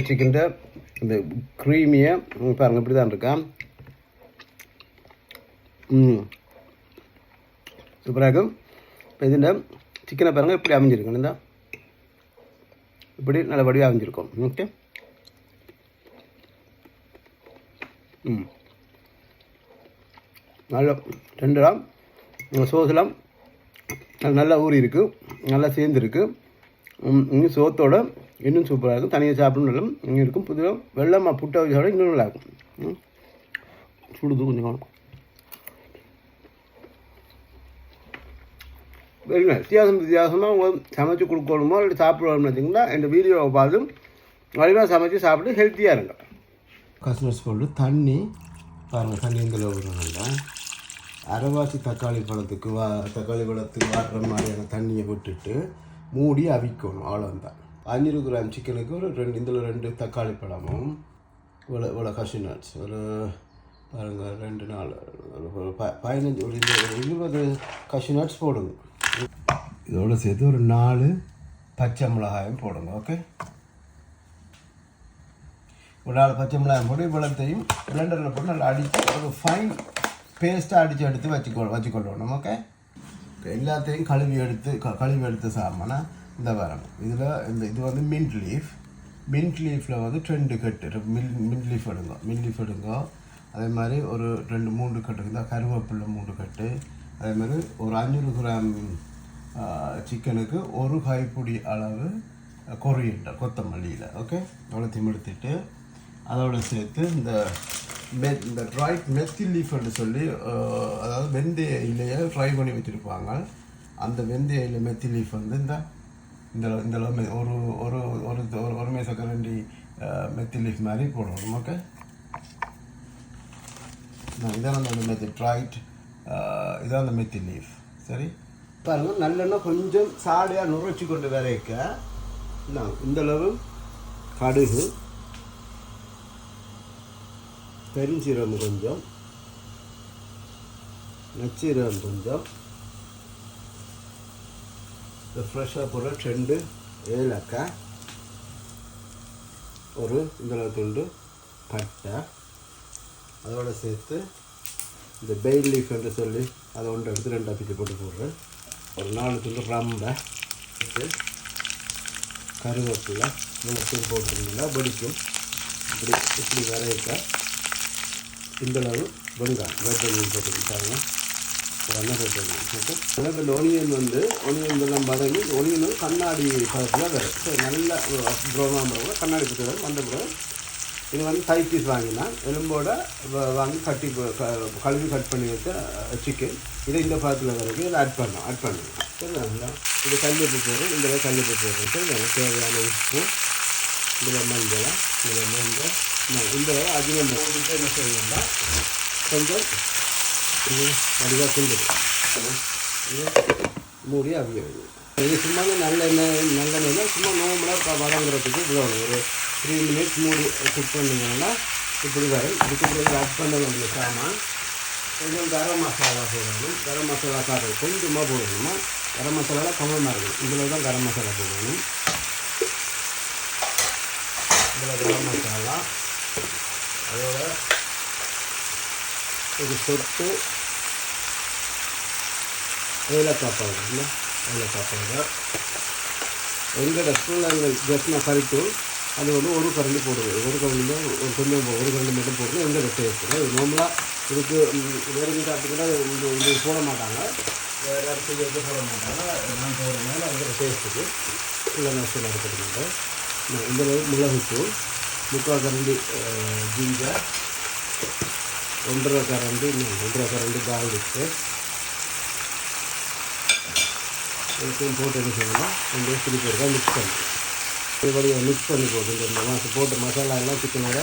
Chicken இந்த க்ரீமியை பாருங்கள் இப்படி தான் இருக்கா. சூப்பராக இருக்கும். இப்போ இதுண்ட சிக்கனை பாருங்கள் இப்படி அமைஞ்சிருக்கணும். இந்த இப்படி நல்லபடியாக அமைஞ்சிருக்கும். ஓகே. நல்ல டெண்டராக சோஸ்லாம் நல்லா ஊறி இருக்குது, நல்லா சேர்ந்துருக்கு. இன்னும் சோத்தோட இன்னும் சூப்பராக இருக்கும். தனியாக சாப்பிடணும் நல்லா இன்னும் இருக்கும். புதுசாக வெள்ளமாக புட்டை வச்சோட இன்னும் நல்லாயிருக்கும். சுடுது கொஞ்சம் வெரி நைஸ். வித்தியாசமாக உங்கள் சமைச்சு கொடுக்கணுமோ இல்லை சாப்பிடணும்னு வச்சிங்கன்னா இந்த வீடியோவை பார்த்து வடிவாக சமைச்சு சாப்பிட்டு ஹெல்த்தியாக இருங்க. கஸ்டமர்ஸ் போட்டு தண்ணி பாருங்கள், தண்ணி இந்த நல்லா அரைவாசி தக்காளி பழத்துக்கு தக்காளி பழத்துக்கு வாடுற மாதிரியான தண்ணியை விட்டுட்டு மூடி அவிக்கணும். அவ்வளோதான். 500 கிராம் சிக்கனுக்கு ஒரு இதில் 2 தக்காளி பழமும் இவ்வளோ கஷ்யூ நட்ஸ் ஒரு பாருங்கள் 2 4 ஒரு 15 ஒரு 20 கஷ்யூ நட்ஸ் போடுங்க. இதோடு சேர்த்து ஒரு 4 பச்சை மிளகாயும் போடுங்க. ஓகே. ஒரு 4 பச்சை மிளகாயும் போட்டு இவ்வளோத்தையும் பிளெண்டரில் போட்டு நல்லா அடித்து ஒரு ஃபைன் பேஸ்ட்டாக அடித்து எடுத்து வச்சுக்கொள்ளணும். ஓகே. எல்லாத்தையும் கழுவி எடுத்து சாப்பிட்னா இந்த வரணும். இதில் இது வந்து மின்ட் லீஃபில் வந்து 2 கட்டு மின்ட் லீஃப் எடுங்க. அதே மாதிரி ஒரு 2-3 கட்டு இருந்தால் கருவேப்பிலை 3 கட்டு. அதே மாதிரி ஒரு 500 கிராம் சிக்கனுக்கு ஒரு கைப்பிடி அளவு கொத்தமல்லியில். ஓகே. அவ்வளோத்தையும் எடுத்துட்டு அதோடு சேர்த்து இந்த ட்ரைட் மெத்தி லீஃப்னு சொல்லி, அதாவது வெந்தய இலையை ஃப்ரை பண்ணி வச்சுருப்பாங்க. அந்த வெந்தய இலை மெத்தி லீஃப் வந்து இந்த ஒரு ஒரு ஒரு ஒரு மேசக்கரண்டி மெத்தி லீஃப் மாதிரி போடணும். ஓகே. இதான் அந்த மெத்தி ட்ரைட், இதான் அந்த மெத்தி லீஃப். சரி பாருங்கள். நல்லெண்ணெய் கொஞ்சம் சாடையாக நுரைச்சி கொண்டு வரைக்க இந்தளவு கடுகு, பெருஞ்சீரகம் கொஞ்சம், நச்சீரகம் கொஞ்சம், இந்த ஃப்ரெஷ்ஷாக போடுற 2 ஏலக்காய், ஒரு இந்த துண்டு பட்டை, அதோடு சேர்த்து இந்த பெயில் லீஃப் என்று சொல்லி அதை ஒன்று எடுத்து 2 பிச்சு போட்டு போடுறேன். ஒரு 4 துண்டு ரம்பை கருவேப்பிலை மூணு போட்டுருந்தீங்கன்னா வெடிக்கும். இப்படி வரைக்க இந்தளவு வெங்காயம் போட்டுக்கிட்டாங்க. இந்த ஒனியன் ஒனியன் வதங்கி ஒனியன் கண்ணாடி பழத்தில் வரும். ஸோ நல்ல ப்ரௌனாக கண்ணாடி பற்றி வரும். வந்த பிறகு இது வந்து 5 பீஸ் வாங்கினா எலும்போட வாங்கி கழுவி கட் பண்ணி வச்ச சிக்கன் இதை இந்த பழத்தில் வரைக்கும் இதை ஆட் பண்ணுங்க. சரிங்களா? இது கல்லுப்பு போடுறோம். இதில் கல்லுப்பு போடுறோம். சரிங்களா? தேவையான உப்பு, இதில் மஞ்சள், இந்த அதிகம் போட்டுட்டு என்ன செய்யணும்னா கொஞ்சம் வடிவாக கிண்டுது மூடி அவிய வேணும். இது சும்மா நல்லெண்ணெய் சும்மா நோம்பலாக வதங்குறதுக்கு விடணும். ஒரு 3 மினிட்ஸ் மூடி குக் பண்ணிங்கன்னா இப்படி வரும். இதுக்கு பிறகு ஆட் பண்ண வேண்டிய சாமான் கொஞ்சம் கரம் மசாலா போடணும். கரம் மசாலா காட்டுறது கொஞ்சமாக போடணுமா. கரம் மசாலாவில் கம்மமாக இருக்கணும். இதில் தான் கரம் மசாலா போடணும். இதில் கரம் மசாலா, அதோட ஒரு சொட்டு ஏலக்காய் பவுடர். எங்கள் ரெஸ்டாரண்ட் ஜஸ்ட்னா கறித்தூள் அது வந்து ஒரு கரண்டி போடுவோம். ஒரு கரண்டியில் ஒரு கரண்டி மட்டும் போடுவோம். எங்கள் டேஸ்ட்டு இது நார்மலாக இதுக்கு வேறு சாப்பிட்டுக்கிட்டா இது போட மாட்டாங்க. வேறு இடத்துல எதுவும் போட மாட்டாங்க. நான் போடுறதுனால எங்கள் டேஸ்ட்டுக்கு இல்லை நஷ்டம் எடுத்துக்கிட்டு இந்த மிளகுத்தூள் 3/4 கரண்டி ஜிஞ்சர், 1.5 கரண்டி கார்லிக்கு இதுக்கும் போட்டு என்ன செய்யணும், கொஞ்சம் திருப்பி இருக்கா மிக்ஸ் பண்ணி இதுபடி மிக்ஸ் பண்ணி போட்டு இந்த போட்டு மசாலா எல்லாம் சிக்கனோட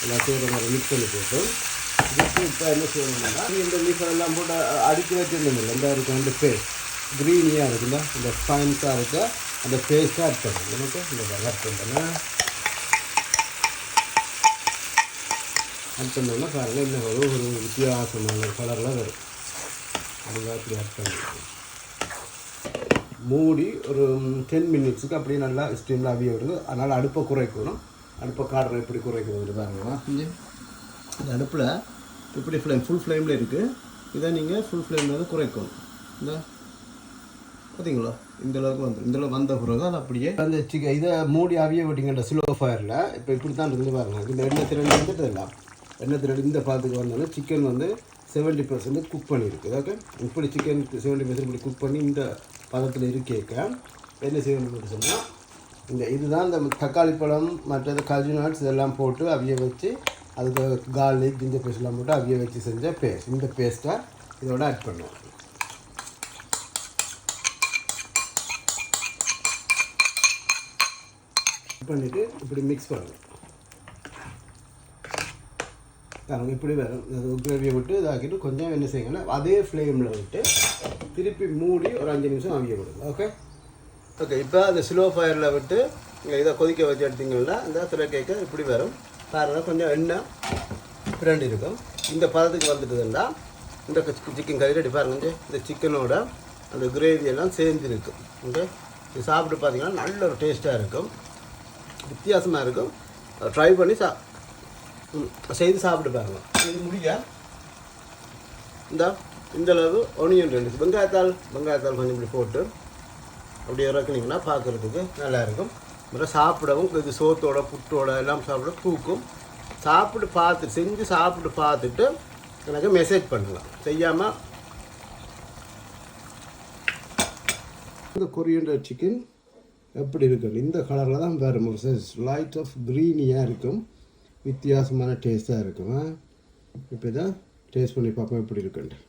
எல்லாம் செய்கிற மாதிரி மிக்ஸ் பண்ணி போட்டு இதுக்கு இப்போ என்ன செய்யணும்னா இந்த லீஃபெல்லாம் போட்டு அடித்து வச்சுருந்தோம்ல இந்த இருக்கும் அந்த பேஸ்ட் க்ரீனியாக இருக்குல்ல, இந்த ஃபைன்ஸாக இருக்க அந்த பேஸ்ட்டாக ஆட் பண்ணணும். எனக்கு இந்த ஆட் பண்ணுறேன்னா ஆட் பண்ணோம்னா பாருங்கள் இன்னும் ஒரு வித்தியாசமான கலரில் வரும். அதுதான் அப்படி ஆட் பண்ணிடுவோம். மூடி ஒரு 10 மினிட்ஸுக்கு அப்படியே நல்லா ஸ்டீமில் அவிய விடுங்க. அதனால் அடுப்பை குறைக்கணும். அடுப்பை காடுற எப்படி குறைக்கிறது பாருங்களா. இங்கே இந்த அடுப்பில் இப்படி ஃபுல் ஃப்ளேமில் இருக்குது. இதை நீங்கள் ஃபுல் ஃப்ளேமில் வந்து குறைக்கணும். இந்த பார்த்தீங்களா இந்த அளவுக்கு வந்து இந்த அளவுக்கு வந்த பிறகு அது அப்படியே அந்த இதை மூடி அவிய விட்டிங்கன்ற ஸ்லோ ஃபயரில் இப்போ இப்படி தான் இருந்து பாருங்கள். இந்த எண்ணெய் திரண்டு வந்துட்டு எல்லாம் எண்ணெய் திரண்டு இந்த பாத்துக்கு வந்தோன்னா சிக்கன் வந்து 70% குக் பண்ணியிருக்கு. ஓகே, இப்படி சிக்கன் 70% இப்படி குக் பண்ணி இந்த பதத்தில் இருக்கேக்க என்ன செய்யணும்னு சொன்னால் இதுதான் இந்த தக்காளி பழம் மற்றது கஜு நட்ஸ் இதெல்லாம் போட்டு அவிய வச்சு அதுக்கு கார்லிக் ஜிஞ்சர் பேஸ்ட்லாம் போட்டு அவிய வச்சு செஞ்ச பேஸ்ட். இந்த பேஸ்ட்டை இதோட ஆட் பண்ணுவோம். பண்ணிவிட்டு இப்படி மிக்ஸ் பண்ணுவோம். பாருங்க இப்படி வரும். அது கிரேவியை விட்டு இதாக்கிட்டு கொஞ்சம் என்ன செய்யுங்கன்னா அதே ஃப்ளேமில் விட்டு திருப்பி மூடி ஒரு 5 நிமிஷம் அவிய விடுங்க. Okay okay. இப்போ அந்த ஸ்லோ ஃபயரில் விட்டு இதை கொதிக்க வச்சு எடுத்திங்கன்னா இந்த திரைக்கைக்க இப்படி வரும். பாருங்கள் கொஞ்சம் எண்ணெய் பிரண்டு இருக்கும். இந்த பதத்துக்கு வந்துட்டுதுன்னா இந்த சிக்கன் கறி ரெடி பாருங்க. இந்த சிக்கனோட அந்த கிரேவியெல்லாம் சேர்ந்துருக்கும். ஓகே, இது சாப்பிட்டு பார்த்தீங்கன்னா நல்ல ஒரு டேஸ்ட்டாக இருக்கும், வித்தியாசமாக இருக்கும். ட்ரை பண்ணி செய்து சாப்பிட்டு பாருங்க. இது முடிய இந்த அளவு ஒனியன் 2 வெங்காயத்தால் கொஞ்சம் இப்படி போட்டு அப்படியே இறக்குனீங்கன்னா பார்க்குறதுக்கு நல்லாயிருக்கும். அப்புறம் சாப்பிடவும் இது சோத்தோட புட்டோட எல்லாம் சாப்பிட தூக்கும். செஞ்சு சாப்பிட்டு பார்த்துட்டு எனக்கு மெசேஜ் பண்ணலாம். செய்யாமல் இந்த கொரியண்டர் சிக்கன் எப்படி இருக்குது இந்த கலரில் தான் வரும். ஒரு லைட் ஆஃப் க்ரீனியாக இருக்கும், வித்தியாசமான டேஸ்ட்டாக இருக்கும். இப்போ தான் டேஸ்ட் பண்ணி பார்ப்போம் எப்படி இருக்குன்ட்டு.